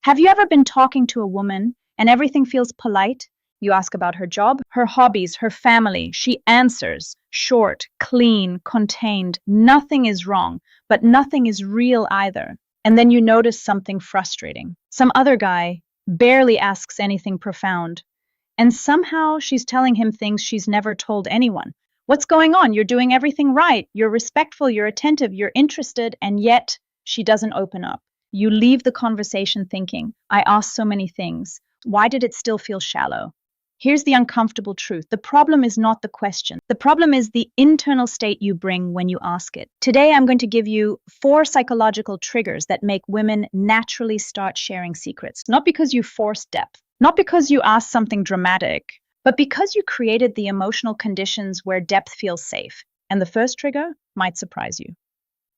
Have you ever been talking to a woman and everything feels polite? You ask about her job, her hobbies, her family. She answers, short, clean, contained. Nothing is wrong, but nothing is real either. And then you notice something frustrating. Some other guy barely asks anything profound, and somehow she's telling him things she's never told anyone. What's going on? You're doing everything right. You're respectful, you're attentive, you're interested, and yet she doesn't open up. You leave the conversation thinking, I asked so many things. Why did it still feel shallow? Here's the uncomfortable truth. The problem is not the question. The problem is the internal state you bring when you ask it. Today, I'm going to give you 4 psychological triggers that make women naturally start sharing secrets. Not because you forced depth, not because you asked something dramatic, but because you created the emotional conditions where depth feels safe. And the first trigger might surprise you.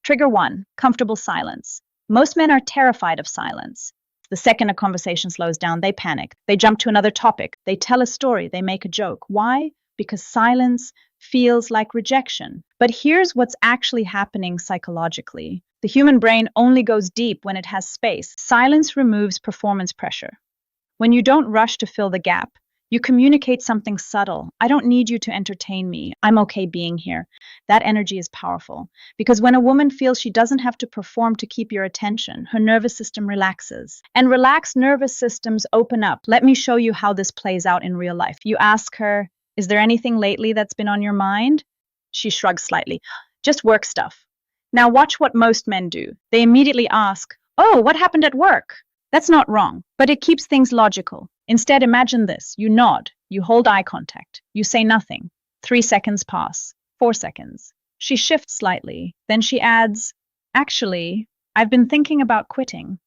Trigger 1, comfortable silence. Most men are terrified of silence. The second a conversation slows down, they panic. They jump to another topic. They tell a story. They make a joke. Why? Because silence feels like rejection. But here's what's actually happening psychologically. The human brain only goes deep when it has space. Silence removes performance pressure. When you don't rush to fill the gap, you communicate something subtle. I don't need you to entertain me. I'm okay being here. That energy is powerful because when a woman feels she doesn't have to perform to keep your attention, her nervous system relaxes. And relaxed nervous systems open up. Let me show you how this plays out in real life. You ask her, is there anything lately that's been on your mind? She shrugs slightly. Just work stuff. Now watch what most men do. They immediately ask, oh, what happened at work? That's not wrong, but it keeps things logical. Instead, imagine this. You nod, you hold eye contact, you say nothing. 3 seconds pass, 4 seconds. She shifts slightly, then she adds, actually, I've been thinking about quitting.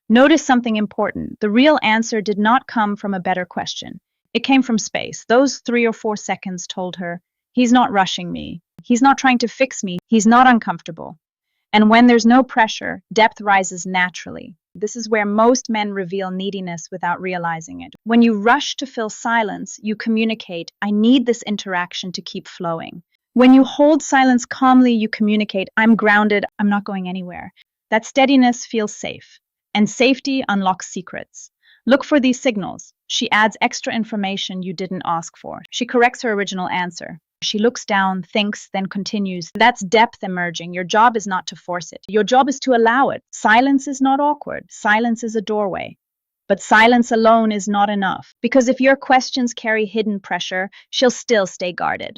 Notice something important. The real answer did not come from a better question. It came from space. Those 3 or 4 seconds told her, he's not rushing me. He's not trying to fix me. He's not uncomfortable. And when there's no pressure, depth rises naturally. This is where most men reveal neediness without realizing it. When you rush to fill silence, you communicate, I need this interaction to keep flowing. When you hold silence calmly, you communicate, I'm grounded, I'm not going anywhere. That steadiness feels safe, and safety unlocks secrets. Look for these signals. She adds extra information you didn't ask for. She corrects her original answer. She looks down, thinks, then continues. That's depth emerging. Your job is not to force it. Your job is to allow it. Silence is not awkward. Silence is a doorway. But silence alone is not enough, because if your questions carry hidden pressure, she'll still stay guarded.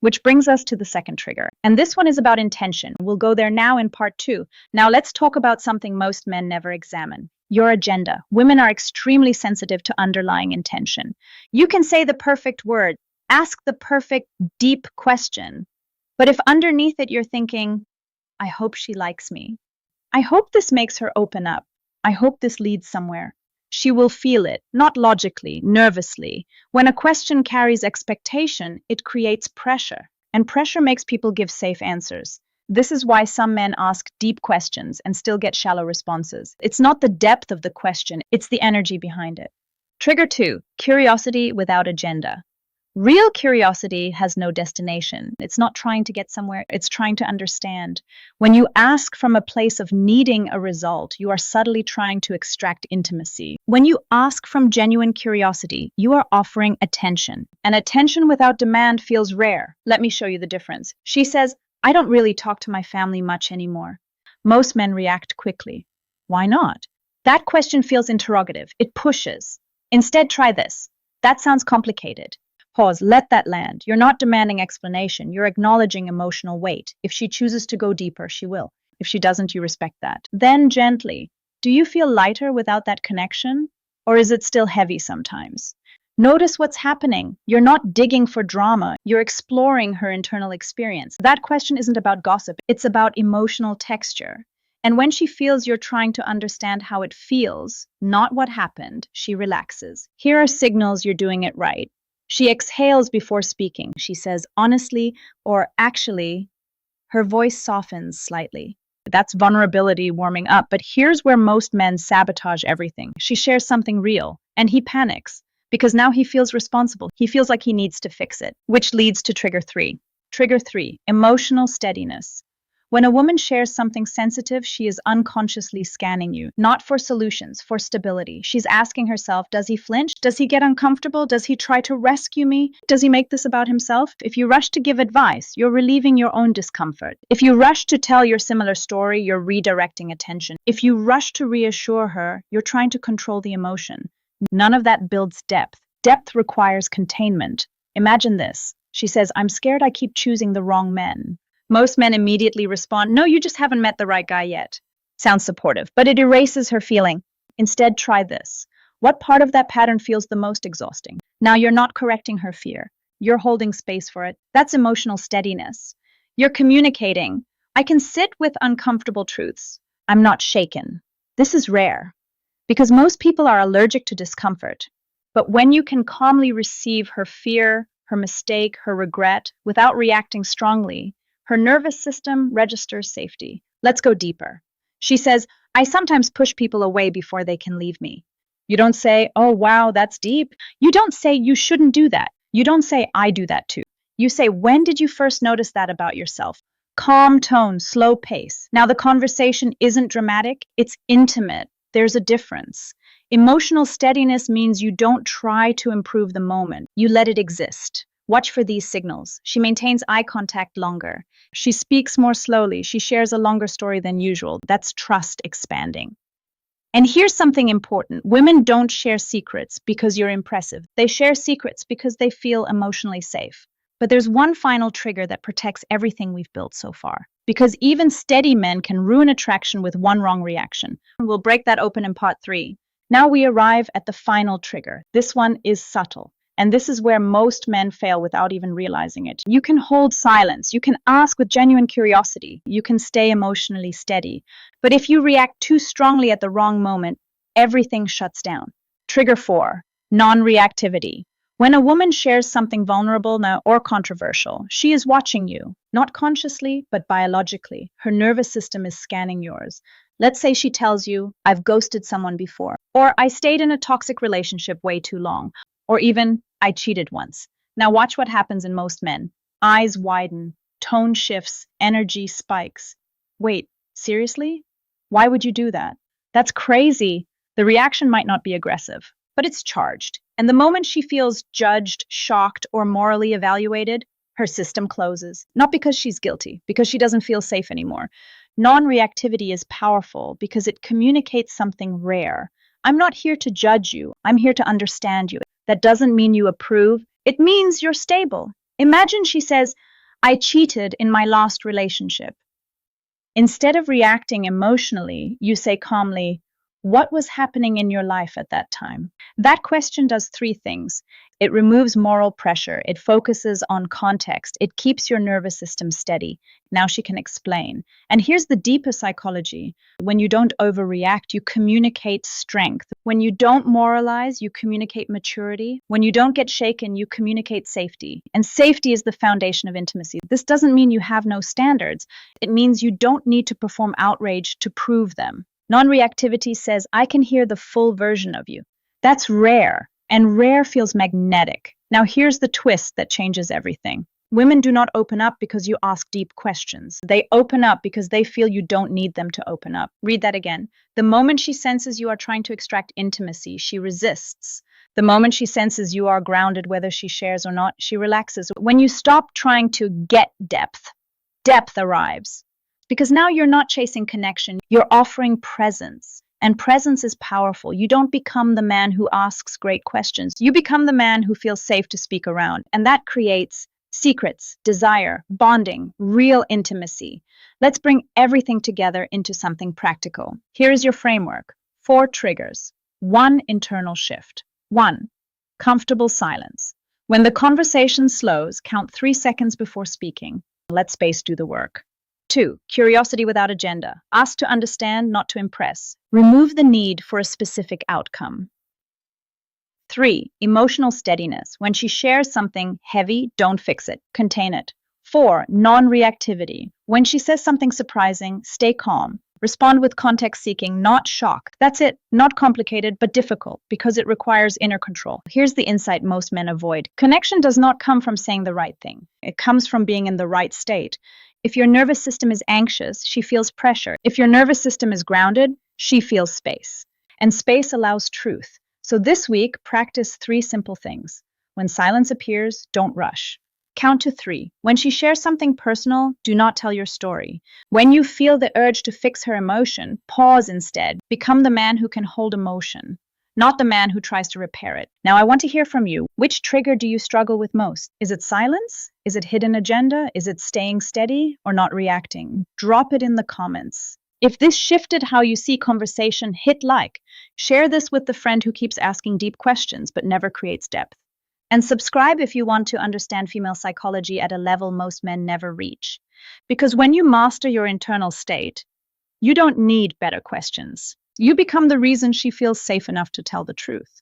Which brings us to the second trigger. And this one is about intention. We'll go there now in part 2. Now let's talk about something most men never examine. Your agenda. Women are extremely sensitive to underlying intention. You can say the perfect word, ask the perfect, deep question. But if underneath it you're thinking, I hope she likes me. I hope this makes her open up. I hope this leads somewhere. She will feel it, not logically, nervously. When a question carries expectation, it creates pressure. And pressure makes people give safe answers. This is why some men ask deep questions and still get shallow responses. It's not the depth of the question, it's the energy behind it. Trigger 2, curiosity without agenda. Real curiosity has no destination. It's not trying to get somewhere, it's trying to understand. When you ask from a place of needing a result, you are subtly trying to extract intimacy. When you ask from genuine curiosity, you are offering attention. And attention without demand feels rare. Let me show you the difference. She says, I don't really talk to my family much anymore. Most men react quickly. Why not? That question feels interrogative. It pushes. Instead, try this. That sounds complicated. Pause, let that land. You're not demanding explanation. You're acknowledging emotional weight. If she chooses to go deeper, she will. If she doesn't, you respect that. Then gently, do you feel lighter without that connection? Or is it still heavy sometimes? Notice what's happening. You're not digging for drama. You're exploring her internal experience. That question isn't about gossip. It's about emotional texture. And when she feels you're trying to understand how it feels, not what happened, she relaxes. Here are signals you're doing it right. She exhales before speaking. She says, honestly, or actually. Her voice softens slightly. That's vulnerability warming up. But here's where most men sabotage everything. She shares something real, and he panics because now he feels responsible. He feels like he needs to fix it, which leads to trigger 3. Trigger 3, emotional steadiness. When a woman shares something sensitive, she is unconsciously scanning you, not for solutions, for stability. She's asking herself, does he flinch? Does he get uncomfortable? Does he try to rescue me? Does he make this about himself? If you rush to give advice, you're relieving your own discomfort. If you rush to tell your similar story, you're redirecting attention. If you rush to reassure her, you're trying to control the emotion. None of that builds depth. Depth requires containment. Imagine this. She says, I'm scared I keep choosing the wrong men. Most men immediately respond, no, you just haven't met the right guy yet. Sounds supportive, but it erases her feeling. Instead, try this. What part of that pattern feels the most exhausting? Now you're not correcting her fear. You're holding space for it. That's emotional steadiness. You're communicating. I can sit with uncomfortable truths. I'm not shaken. This is rare because most people are allergic to discomfort. But when you can calmly receive her fear, her mistake, her regret without reacting strongly, her nervous system registers safety. Let's go deeper. She says, I sometimes push people away before they can leave me. You don't say, oh, wow, that's deep. You don't say, you shouldn't do that. You don't say, I do that too. You say, when did you first notice that about yourself? Calm tone, slow pace. Now the conversation isn't dramatic, it's intimate. There's a difference. Emotional steadiness means you don't try to improve the moment. You let it exist. Watch for these signals. She maintains eye contact longer. She speaks more slowly. She shares a longer story than usual. That's trust expanding. And here's something important. Women don't share secrets because you're impressive. They share secrets because they feel emotionally safe. But there's one final trigger that protects everything we've built so far. Because even steady men can ruin attraction with one wrong reaction. We'll break that open in part 3. Now we arrive at the final trigger. This one is subtle. And this is where most men fail without even realizing it. You can hold silence. You can ask with genuine curiosity. You can stay emotionally steady. But if you react too strongly at the wrong moment, everything shuts down. Trigger 4, non-reactivity. When a woman shares something vulnerable or controversial, she is watching you, not consciously, but biologically. Her nervous system is scanning yours. Let's say she tells you, I've ghosted someone before, or I stayed in a toxic relationship way too long. Or even, I cheated once. Now watch what happens in most men. Eyes widen, tone shifts, energy spikes. Wait, seriously? Why would you do that? That's crazy. The reaction might not be aggressive, but it's charged. And the moment she feels judged, shocked, or morally evaluated, her system closes. Not because she's guilty, because she doesn't feel safe anymore. Non-reactivity is powerful because it communicates something rare. I'm not here to judge you. I'm here to understand you. That doesn't mean you approve. It means you're stable. Imagine she says, I cheated in my last relationship. Instead of reacting emotionally, you say calmly, what was happening in your life at that time? That question does 3 things. It removes moral pressure. It focuses on context. It keeps your nervous system steady. Now she can explain. And here's the deeper psychology. When you don't overreact, you communicate strength. When you don't moralize, you communicate maturity. When you don't get shaken, you communicate safety. And safety is the foundation of intimacy. This doesn't mean you have no standards. It means you don't need to perform outrage to prove them. Non-reactivity says, I can hear the full version of you. That's rare, and rare feels magnetic. Now here's the twist that changes everything. Women do not open up because you ask deep questions. They open up because they feel you don't need them to open up. Read that again. The moment she senses you are trying to extract intimacy, she resists. The moment she senses you are grounded, whether she shares or not, she relaxes. When you stop trying to get depth, depth arrives. Because now you're not chasing connection, you're offering presence. And presence is powerful. You don't become the man who asks great questions. You become the man who feels safe to speak around. And that creates secrets, desire, bonding, real intimacy. Let's bring everything together into something practical. Here is your framework. 4 triggers. 1 internal shift. 1. Comfortable silence. When the conversation slows, count 3 seconds before speaking. Let space do the work. 2. Curiosity without agenda. Ask to understand, not to impress. Remove the need for a specific outcome. 3. Emotional steadiness. When she shares something heavy, don't fix it. Contain it. 4. Non-reactivity. When she says something surprising, stay calm. Respond with context-seeking, not shock. That's it. Not complicated, but difficult, because it requires inner control. Here's the insight most men avoid. Connection does not come from saying the right thing. It comes from being in the right state. If your nervous system is anxious, she feels pressure. If your nervous system is grounded, she feels space. And space allows truth. So this week, practice 3 simple things. When silence appears, don't rush. Count to 3. When she shares something personal, do not tell your story. When you feel the urge to fix her emotion, pause instead. Become the man who can hold emotion, not the man who tries to repair it. Now, I want to hear from you. Which trigger do you struggle with most? Is it silence? Is it hidden agenda? Is it staying steady or not reacting? Drop it in the comments. If this shifted how you see conversation, hit like. Share this with the friend who keeps asking deep questions but never creates depth. And subscribe if you want to understand female psychology at a level most men never reach. Because when you master your internal state, you don't need better questions. You become the reason she feels safe enough to tell the truth.